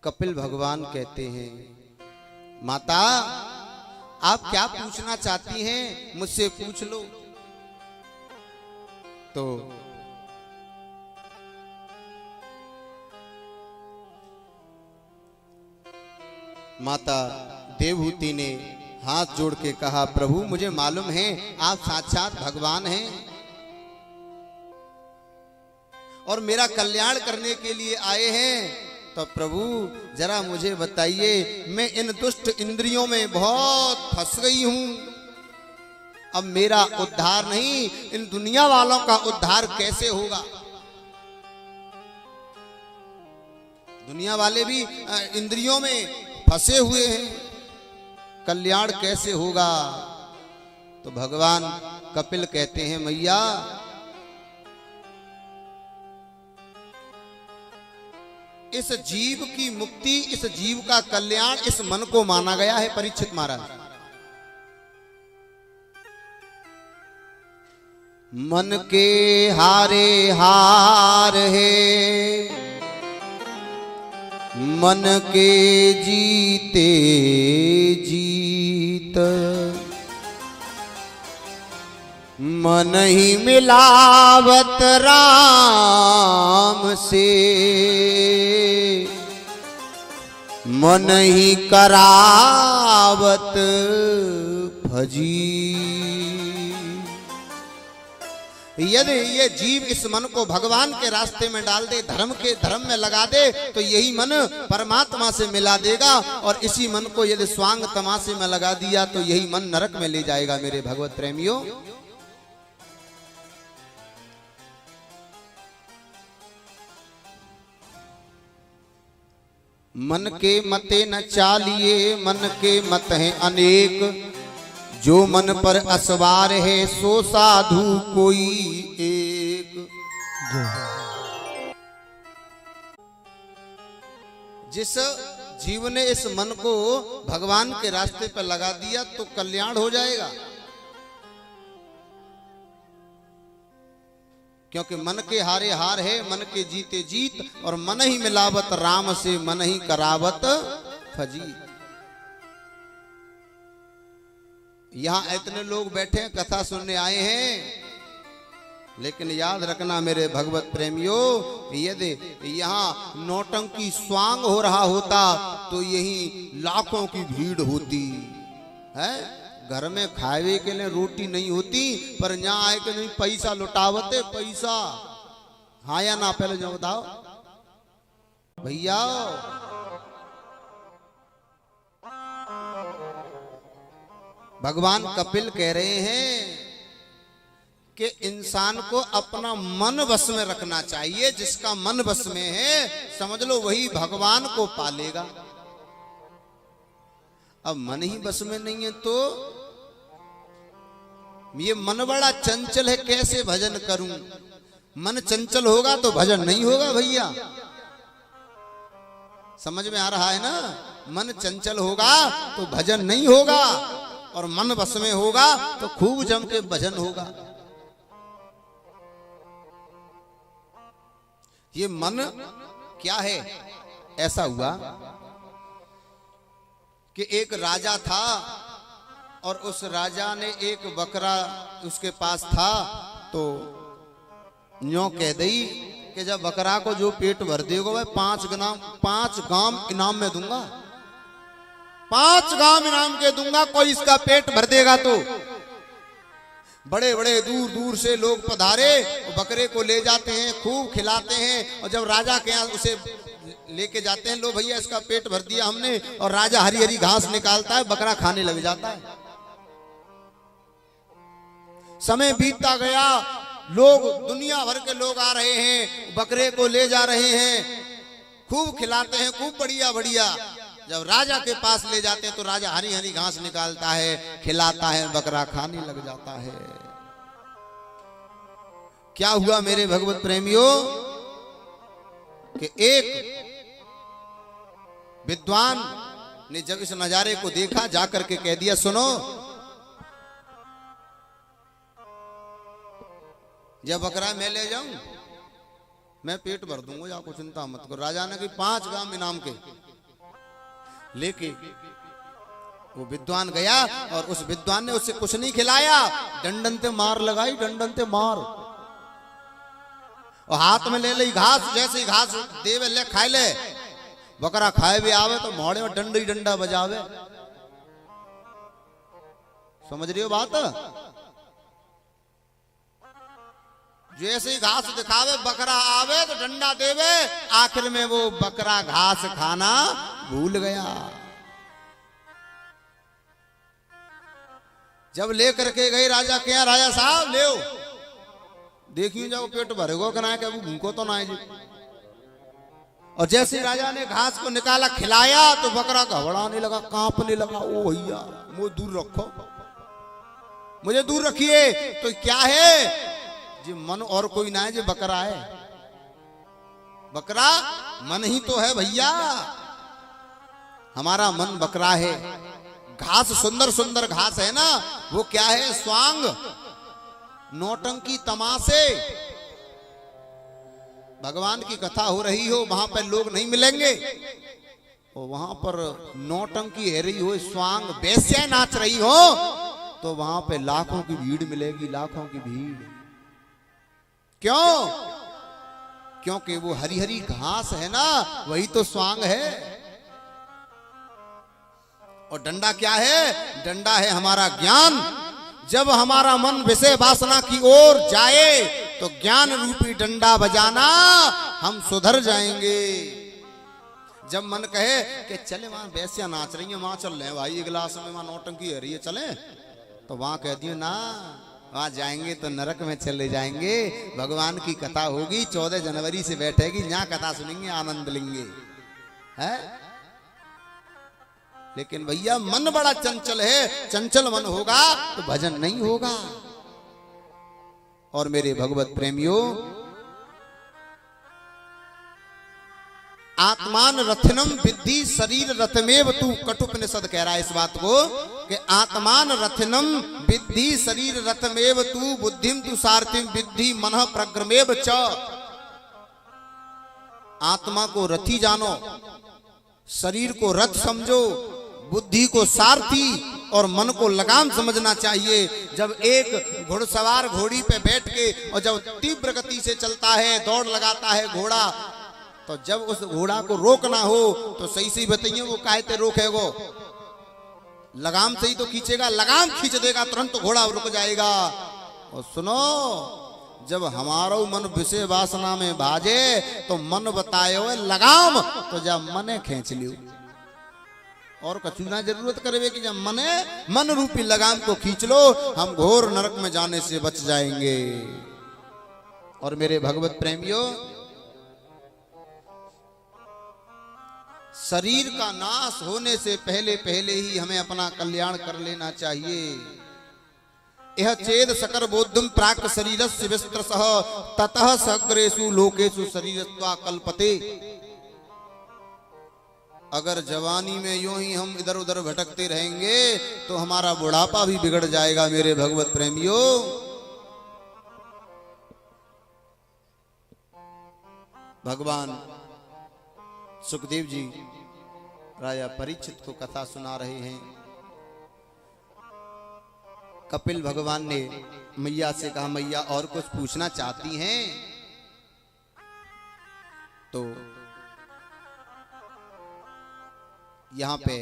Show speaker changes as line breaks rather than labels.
कपिल भगवान कहते हैं, माता आप क्या पूछना चाहती हैं मुझसे पूछ लो। तो माता देवहूति ने हाथ जोड़ के कहा, प्रभु मुझे मालूम है आप साक्षात भगवान हैं और मेरा कल्याण करने के लिए आए हैं। तो प्रभु जरा मुझे बताइए, मैं इन दुष्ट इंद्रियों में बहुत फंस गई हूं। अब मेरा उद्धार नहीं, इन दुनिया वालों का उद्धार कैसे होगा। दुनिया वाले भी इंद्रियों में फंसे हुए हैं, कल्याण कैसे होगा। तो भगवान कपिल कहते हैं, मैया इस जीव की मुक्ति, इस जीव का कल्याण इस मन को माना गया है। परीक्षित महाराज, मन के हारे हार है, मन के जीते जीत, मन ही मिलावत राम से, मन ही करावत भजी। यदि ये जीव इस मन को भगवान के रास्ते में डाल दे, धर्म में लगा दे, तो यही मन परमात्मा से मिला देगा। और इसी मन को यदि स्वांग तमाशे में लगा दिया तो यही मन नरक में ले जाएगा। मेरे भगवत प्रेमियों, मन के मते न चालिए, मन के मत हैं अनेक, जो मन पर असवार है सो साधु कोई एक। जिस जीव ने इस मन को भगवान के रास्ते पर लगा दिया तो कल्याण हो जाएगा, क्योंकि मन के हारे हार है, मन के जीते जीत, और मन ही मिलावत राम से, मन ही करावत फजी। यहां इतने लोग बैठे हैं, कथा सुनने आए हैं, लेकिन याद रखना मेरे भगवत प्रेमियों, यदि यहां नौटंकी स्वांग हो रहा होता तो यही लाखों की भीड़ होती है। घर में खावे के लिए रोटी नहीं होती, पर यहाँ आए के नहीं पैसा लुटावते, पैसा। हाँ या ना, पहले जो बताओ भैया। भगवान कपिल कह रहे हैं कि इंसान को अपना मन वश में रखना चाहिए। जिसका मन वश में है, समझ लो वही भगवान को पालेगा। अब मन ही बस में नहीं है तो ये मन बड़ा चंचल है, कैसे भजन करूं। मन चंचल होगा तो भजन नहीं होगा भैया, समझ में आ रहा है ना। मन चंचल होगा तो भजन नहीं होगा, और मन बस में होगा तो खूब जम के भजन होगा। ये मन क्या है। ऐसा हुआ कि एक राजा था, और उस राजा ने एक बकरा उसके पास था, तो यूं कह दी कि जब बकरा को जो पेट भर देगा वह 5 गांव इनाम में दूंगा, 5 गांव इनाम के दूंगा, कोई इसका पेट भर देगा तो। बड़े बड़े दूर दूर से लोग पधारे, बकरे को ले जाते हैं, खूब खिलाते हैं, और जब राजा के यहाँ उसे लेके जाते हैं, लो भैया इसका पेट भर दिया हमने, और राजा हरी हरी घास निकालता है, बकरा खाने लग जाता है। समय बीतता गया, लोग दुनिया भर के लोग आ रहे हैं, बकरे को ले जा रहे हैं, खूब खिलाते हैं, खूब बढ़िया बढ़िया। जब राजा के पास ले जाते हैं तो राजा हरी हरी घास निकालता है, खिलाता है, बकरा खाने लग जाता है। क्या हुआ मेरे भगवत प्रेमियों कि एक विद्वान ने जब इस नजारे को देखा, जाकर के कह दिया, सुनो, जब बकरा मैं ले जाऊं मैं पेट भर दूंगा, आपको चिंता मत करो। राजा ने कि 5 गांव इनाम के, लेके वो विद्वान गया और उस विद्वान ने उससे कुछ नहीं खिलाया, डंडन ते मार लगाई, डंडन ते मार, और हाथ में ले ली घास, जैसे ही घास देवे ले खाए ले, बकरा खाए भी आवे तो मोड़े में डंडा ही डंडा बजावे। समझ रही हो बात? जैसे ही घास दिखावे बकरा आवे तो डंडा देवे, आखिर में वो बकरा घास खाना भूल गया। जब लेकर के गई राजा के यहाँ, राजा साहब ले देखिए जाओ पेट भरेगो कि ना, क्या भूखो तो ना है जी। और जैसे राजा ने घास को निकाला खिलाया तो बकरा घबराने लगा, कांपने लगा। ओ भैया मुझे दूर रखो, मुझे दूर रखिए। तो क्या है जी, मन और कोई ना है जी, बकरा है। बकरा मन ही तो है भैया, हमारा मन बकरा है। घास सुंदर सुंदर घास है ना, वो क्या है, स्वांग, नौटंकी, तमाशे। भगवान की कथा हो रही हो, वहां पर लोग नहीं मिलेंगे, और वहां पर नौटंकी है रही हो, स्वांग वैसे नाच रही हो, तो वहां पे लाखों की भीड़ मिलेगी, लाखों की भीड़। क्यों? क्योंकि वो हरी हरी घास है ना, वही तो स्वांग है। और डंडा क्या है? डंडा है हमारा ज्ञान। जब हमारा मन विषय वासना की ओर जाए तो ज्ञान रूपी डंडा बजाना, हम सुधर जाएंगे। जब मन कहे कि चले वहां वैश्या नाच रही है, वहां चल रहे भाई, एक गिलास में वहां नौटंकी है रही है, चले, तो वहां कह दियो ना, वहां जाएंगे तो नरक में चले जाएंगे। भगवान की कथा होगी, 14 जनवरी से बैठेगी, यहाँ कथा सुनेंगे, आनंद लेंगे, है? लेकिन भैया मन बड़ा चंचल है, चंचल मन होगा तो भजन नहीं होगा। और मेरे भगवत प्रेमियों, आत्मान रथनम विद्धि शरीर रथमेव तू, कटुपनिषद कह रहा है इस बात को कि आत्मान रथनम विद्धि शरीर रथमेव तू, बुद्धिम तू सारथिम विद्धि मनः प्रग्रमेव च। आत्मा को रथी जानो, शरीर को रथ समझो, बुद्धि को सारथी और मन को लगाम समझना चाहिए। जब एक घुड़सवार घोड़ी पे बैठ के और जब तीव्र गति से चलता है, दौड़ लगाता है घोड़ा, तो जब उस घोड़ा को रोकना हो तो सही सही बताइए वो काहे रोकेगो? लगाम से ही तो खींचेगा, लगाम खींच देगा तुरंत घोड़ा रुक जाएगा। और सुनो, जब हमारा मन विषय वासना में भाजे तो मन बताए हुए लगाम, तो जब मने खींच लियो, और कछु ना जरूरत करे कि जब मने मन रूपी लगाम को खींच लो, हम घोर नरक में जाने से बच जाएंगे। और मेरे भगवत प्रेमियों, शरीर का नाश होने से पहले पहले ही हमें अपना कल्याण कर लेना चाहिए। यह चेद सकर बोद्धम प्राक शरीरस्य विस्त्रसः ततः सग्रेषु लोकेषु शरीरत्वा कल्पते। अगर जवानी में यूं ही हम इधर उधर भटकते रहेंगे तो हमारा बुढ़ापा भी बिगड़ जाएगा। मेरे भगवत प्रेमियों, भगवान सुखदेव जी राजा परीक्षित को कथा सुना रहे हैं। कपिल भगवान ने मैया से कहा, मैया और कुछ पूछना चाहती हैं? तो यहां पे